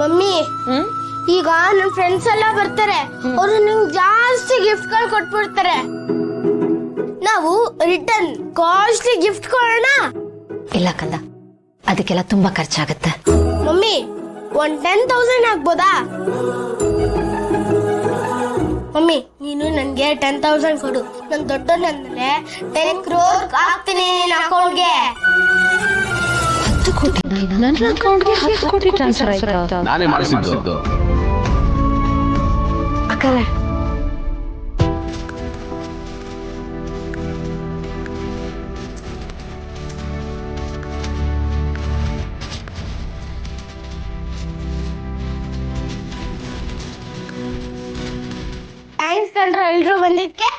Mummy ಈಗ ನನ್ friends ಎಲ್ಲ ಬರ್ತಾರೆ, ಅವರು ನಿಂಗೆ ಜಾಸ್ತಿ ಗಿಫ್ಟ್ ಗಳು ಕೊಟ್ಬಿಡ್ತಾರೆ. ನಾವು ರಿಟರ್ನ್ ಕಾಸ್ಟ್ಲಿ ಗಿಫ್ಟ್ ಕೊಡೋಣ. ಇಲ್ಲ ಕಂದ, ಅದಕ್ಕೆಲ್ಲ ತುಂಬಾ ಖರ್ಚಾಗತ್ತೆ. ಮಮ್ಮಿ 10,000 ಆಗ್ಬೋದಾ? ಮಮ್ಮಿ ನೀನು ನನ್ಗೆ 10,000 ಕೊಡು. ನನ್ ದೊಡ್ಡನಂದ್ರೆ 10 crore ಹಾಕ್ತೀನಿ ನಿನ್ನ ಅಕೌಂಟ್ಗೆ. 10 ಕೋಟಿ ನನ್ನ ಅಕೌಂಟ್ಗೆ 10 ಕೋಟಿ ಟ್ರಾನ್ಸ್ಫರ್ ಆಯ್ತಾ? ನಾನೇ ಮಾಡಿಸಿದ್ದು. ಅಕ್ಕರೆ ಥ್ಯಾಂಕ್ಸ್ ಕಣ್ರ ಎಲ್ರು ಬಂದಿದ್ಕೆ.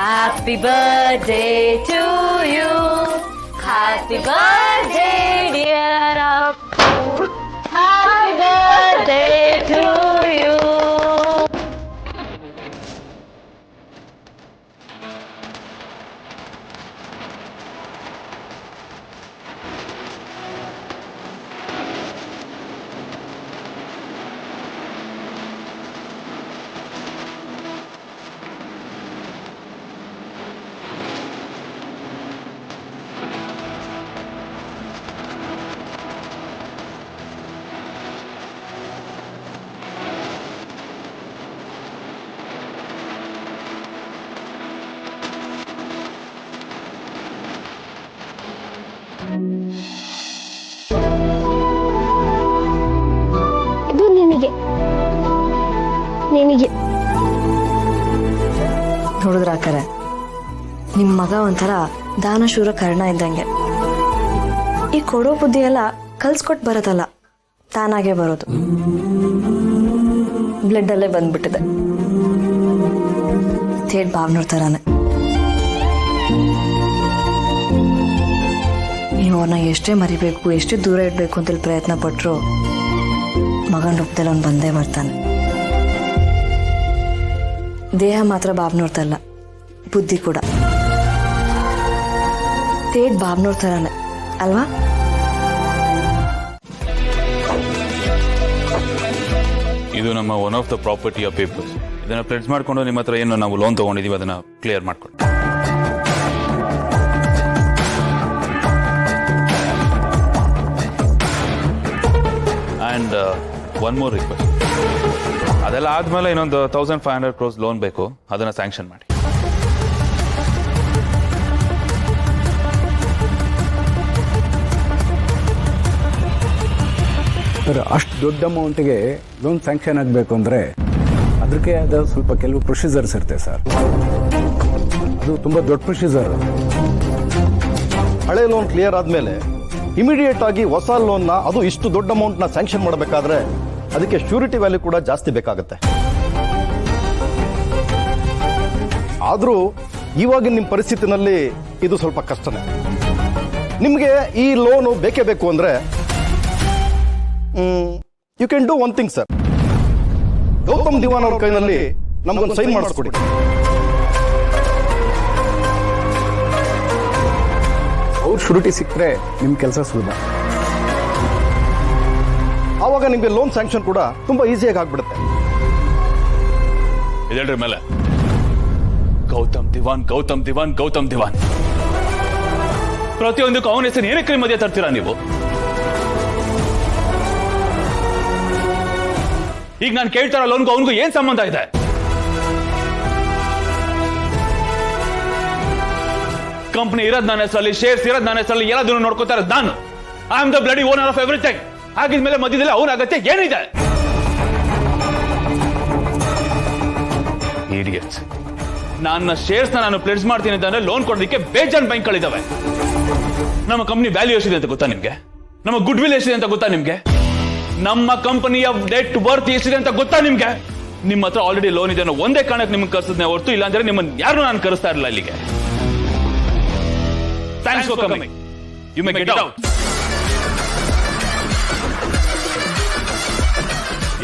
Happy birthday to you. Happy birthday dear Appu. Happy birthday to you. ಇದು ನಿನಗೆ ನಿನಗೆ ನೋಡಿದ್ರ ಅಕ್ಕರೆ, ನಿಮ್ ಮಗ ಒಂಥರ ದಾನಶೂರ ಕರ್ಣ ಇದ್ದಂಗೆ. ಈ ಕೊಡೋ ಬುದ್ಧಿ ಎಲ್ಲ ಕಲ್ಸ್ಕೊಟ್ ಬರೋದಲ್ಲ, ತಾನಾಗೆ ಬರೋದು. ಬ್ಲಡ್ ಅಲ್ಲೇ ಬಂದ್ಬಿಟ್ಟಿದೆ. ಥೇಟ್ ಭಾವನೂರ್ ತರಾನೆ. ನೀವು ಅವ್ರನ್ನ ಎಷ್ಟೇ ಮರಿಬೇಕು, ಎಷ್ಟೇ ದೂರ ಇಡ್ಬೇಕು ಅಂತೇಳಿ ಪ್ರಯತ್ನ ಪಟ್ರು ಮಗನ ರೂಪದಲ್ಲಿ ಅವ್ನು ಬಂದೇ ಬರ್ತಾನೆ. ದೇಹ ಮಾತ್ರ ಬಾಬ್ನೋರ್ತಲ್ಲ, ಬುದ್ಧಿ ಕೂಡ ಥೇಟ್ ಬಾಬ್ನೋರ್ ತರಾನೆ ಅಲ್ವಾ? ಇದು ನಮ್ಮ ಒನ್ ಆಫ್ ದ ಪ್ರಾಪರ್ಟಿಯ ಪೇಪರ್ಸ್. ಇದನ್ನ ಪ್ಲೆಡ್ಜ್ ಮಾಡ್ಕೊಂಡು ನಿಮ್ಮ ಹತ್ರ ಏನು ನಾವು ಲೋನ್ ತಗೊಂಡಿದೀವಿ ಅದನ್ನ ಕ್ಲಿಯರ್ ಮಾಡ್ಕೊಳ್ಳಿ. ಅಂಡ್ ಒನ್ ಮೋರ್ ರಿಕ್ವೆಸ್ಟ್, ಅದೆಲ್ಲ ಆದ್ಮೇಲೆ ಇನ್ನೊಂದು 1,500 crores ಲೋನ್ ಬೇಕು, ಅದನ್ನ ಸ್ಯಾಂಕ್ಷನ್ ಮಾಡಿ. ಸರ್, ಅಷ್ಟು ದೊಡ್ಡ ಅಮೌಂಟ್ಗೆ ಲೋನ್ ಸ್ಯಾಂಕ್ಷನ್ ಆಗಬೇಕು ಅಂದರೆ ಅದಕ್ಕೆ ಅದು ಸ್ವಲ್ಪ ಕೆಲವು ಪ್ರೊಸೀಜರ್ಸ್ ಇರುತ್ತೆ ಸರ್. ಅದು ತುಂಬ ದೊಡ್ಡ ಪ್ರೊಸೀಜರ್. ಹಳೆ ಲೋನ್ ಕ್ಲಿಯರ್ ಆದಮೇಲೆ ಇಮಿಡಿಯೇಟ್ ಆಗಿ ಹೊಸ ಲೋನ್ನ, ಅದು ಇಷ್ಟು ದೊಡ್ಡ ಅಮೌಂಟ್ನ ಸ್ಯಾಂಕ್ಷನ್ ಮಾಡಬೇಕಾದ್ರೆ ಅದಕ್ಕೆ ಶ್ಯೂರಿಟಿ ವ್ಯಾಲ್ಯೂ ಕೂಡ ಜಾಸ್ತಿ ಬೇಕಾಗುತ್ತೆ. ಆದರೂ ಇವಾಗಿನ ನಿಮ್ಮ ಪರಿಸ್ಥಿತಿನಲ್ಲಿ ಇದು ಸ್ವಲ್ಪ ಕಷ್ಟನೇ. ನಿಮಗೆ ಈ ಲೋನು ಬೇಕೇ ಬೇಕು ಅಂದರೆ you can do one thing sir. Gautam Diwan ಅವ್ರ ಕೈನಲ್ಲಿ ನಮಗೊಂದು ಸೈನ್ ಮಾಡಿಸ್ಕೊಡಿ. ಅವ್ರ ಶ್ಯೂರಿಟಿ ಸಿಕ್ಕರೆ ನಿಮ್ಮ ಕೆಲಸ ಸುಲಭ. ಆವಾಗ ನಿಮಗೆ ಲೋನ್ ಸ್ಯಾಂಕ್ಷನ್ ಕೂಡ ತುಂಬಾ ಈಸಿಯಾಗಿ ಆಗ್ಬಿಡುತ್ತೆ. ಇದೆಲ್ರ ಮೇಲೆ ಗೌತಮ್ ದಿವಾನ್, ಗೌತಮ್ ದಿವಾನ್, ಗೌತಮ್ ದಿವಾನ್, ಪ್ರತಿಯೊಂದಕ್ಕೂ ಅವನ ಹೆಸರು ಏನಕ್ಕೆ ಮಧ್ಯೆ ತರ್ತೀರಾ ನೀವು? ಈಗ ನಾನು ಕೇಳ್ತಾರ ಲೋನ್ಗೂ ಅವನಿಗೂ ಏನ್ ಸಂಬಂಧ ಇದೆ? ಕಂಪನಿ ಇರೋದ್ ನನ್ನ ಹೆಸರಲ್ಲಿ, ಶೇರ್ಸ್ ಇರೋದ್ ನನ್ನ ಹೆಸರಲ್ಲಿ, ಎಲ್ಲದನ್ನು ನೋಡ್ಕೋತಾ ಇರೋದು ನಾನು. I am the bloody owner of everything. ಹಾಗಿದ್ಮೇಲೆ ಮಧ್ಯದಲ್ಲಿ ಅವನ ಅಗತ್ಯ ಏನಿದೆ? ಇಡಿಯಟ್ಸ್. ನನ್ನ ಶೇರ್ಸ್ ನಾನು ಪ್ಲೆಡ್ಜ್ ಮಾಡ್ತೀನಿ ಅಂತಂದ್ರೆ ಲೋನ್ ಕೊಡೋದಕ್ಕೆ ಬೇಜಾನ್ ಬ್ಯಾಂಕ್ಗಳಿದಾವೆ. ನಮ್ಮ ಕಂಪನಿ ವ್ಯಾಲ್ಯೂ ಎಷ್ಟಿದೆ ಅಂತ ಗೊತ್ತಾ ನಿಮ್ಗೆ? ನಮ್ಮ ಗುಡ್ ವಿಲ್ ಎಷ್ಟಿದೆ ಅಂತ ಗೊತ್ತಾ ನಿಮ್ಗೆ? ನಮ್ಮ ಕಂಪನಿಯ ನೆಟ್ ವರ್ತ್ ಎಷ್ಟಿದೆ ಅಂತ ಗೊತ್ತಾ ನಿಮ್ಗೆ? ನಿಮ್ಮ ಹತ್ರ ಆಲ್ರೆಡಿ ಲೋನ್ ಇದೆ ಅನ್ನೋ ಒಂದೇ ಕಾರಣಕ್ಕೆ ನಿಮ್ಗೆ ಕರ್ಸಿದ್ನೆ ಹೊರತು, ಇಲ್ಲ ಅಂದ್ರೆ ನಿಮ್ಮನ್ನ ಯಾರು ನಾನು ಕರೆಸ್ತಾ ಇರಲಿಲ್ಲ ಇಲ್ಲಿಗೆ. Thanks for coming. You may get out.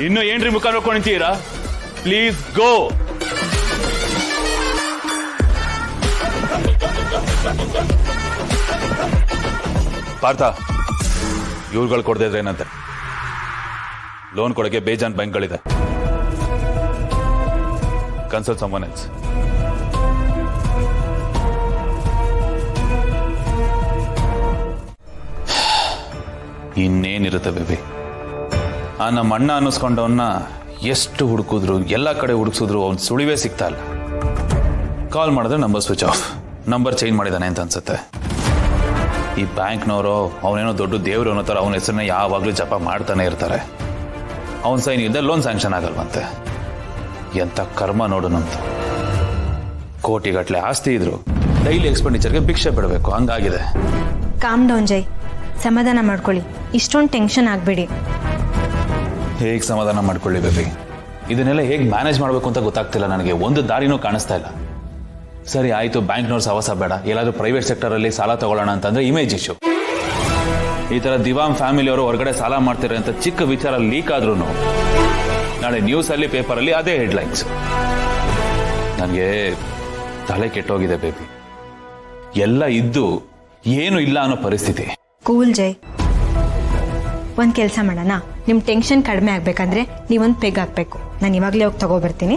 ಇನ್ನು ಏನ್ರಿ ಮುಖ ನೋಡ್ಕೊಂತೀರಾ? Please go. ಪಾರ್ಥ, ಇವ್ರುಗಳು ಕೊಡದೇ ಇದ್ರೆ ಏನಂತೆ? ಲೋನ್ ಕೊಡಕ್ಕೆ ಬೇಜಾನ್ ಬ್ಯಾಂಕ್ಗಳಿದೆ. Consult someone else. ಇನ್ನೇನಿರುತ್ತೆ ಬೇಬಿ? ಆ ನಮ್ಮ ಅಣ್ಣ ಅನ್ನಿಸ್ಕೊಂಡವನ್ನ ಎಷ್ಟು ಹುಡುಕಿದ್ರು, ಎಲ್ಲ ಕಡೆ ಹುಡುಕಿಸಿದ್ರು ಅವ್ನು ಸುಳಿವೇ ಸಿಗ್ತಾ ಇಲ್ಲ. ಕಾಲ್ ಮಾಡಿದ್ರೆ number switch off. Number change ಮಾಡಿದಾನೆ ಅಂತ ಅನ್ಸುತ್ತೆ. ಈ ಬ್ಯಾಂಕ್ನವರು ಅವನೇನೋ ದೊಡ್ಡ ದೇವ್ರು ಅನ್ನೋ ಥರ ಅವನ ಹೆಸರನ್ನ ಯಾವಾಗಲೂ ಜಪ ಮಾಡ್ತಾನೆ ಇರ್ತಾರೆ. ಅವನ ಸೈನ್ ಇದ್ದ ಲೋನ್ ಸ್ಯಾಂಕ್ಷನ್ ಆಗಲ್ವಂತೆ. ಎಂಥ ಕರ್ಮ ನೋಡು ನಮ್ದು. ಕೋಟಿಗಟ್ಟಲೆ ಆಸ್ತಿ ಇದ್ರು ಡೈಲಿ ಎಕ್ಸ್ಪೆಂಡಿಚರ್ಗೆ ಭಿಕ್ಷೆ ಬಿಡಬೇಕು, ಹಂಗಾಗಿದೆ. ಕಾಮ್ ಡೌನ್ ಜೈ, ಸಮಾಧಾನ ಮಾಡ್ಕೊಳ್ಳಿ. ಇಷ್ಟೊಂದು ಟೆನ್ಷನ್ ಆಗಬೇಡಿ. ಹೇಗೆ ಸಮಾಧಾನ ಮಾಡ್ಕೊಳ್ಳಿ ಬೇಬಿ? ಇದನ್ನೆಲ್ಲ ಹೇಗೆ ಮ್ಯಾನೇಜ್ ಮಾಡಬೇಕು ಅಂತ ಗೊತ್ತಾಗ್ತಿಲ್ಲ ನನಗೆ. ಒಂದು ದಾರಿನೂ ಕಾಣಿಸ್ತಾ ಇಲ್ಲ. ಸರಿ ಆಯಿತು, ಬ್ಯಾಂಕ್ನವ್ರ ಸಹವಾಸ ಬೇಡ, ಎಲ್ಲಾದರೂ ಪ್ರೈವೇಟ್ ಸೆಕ್ಟರಲ್ಲಿ ಸಾಲ ತಗೊಳ್ಳೋಣ ಅಂತಂದ್ರೆ ಇಮೇಜ್ ಇಶ್ಯೂ. ಈ ಥರ ದಿವಾಮ್ ಫ್ಯಾಮಿಲಿಯವರು ಹೊರಗಡೆ ಸಾಲ ಮಾಡ್ತಾರೆ ಅಂತ ಚಿಕ್ಕ ವಿಚಾರ ಲೀಕ್ ಆದ್ರೂ ನಾಳೆ ನ್ಯೂಸಲ್ಲಿ, ಪೇಪರಲ್ಲಿ ಅದೇ ಹೆಡ್ಲೈನ್ಸ್. ನನಗೆ ತಲೆ ಕೆಟ್ಟೋಗಿದೆ ಬೇಬಿ. ಎಲ್ಲ ಇದ್ದು ಏನು ಇಲ್ಲ ಅನ್ನೋ ಪರಿಸ್ಥಿತಿ. ಕೂಲ್ ಜೈ, ಒಂದು ಕೆಲಸ ಮಾಡೋಣ. ನಿಮ್ಮ ಟೆನ್ಷನ್ ಕಡಿಮೆ ಆಗಬೇಕಂದ್ರೆ ನೀವೊಂದು ಪೆಗ್ ಹಾಕಬೇಕು. ನಾನು ಇವಾಗಲೇ ಹೋಗಿ ತಗೋಬರ್ತೀನಿ.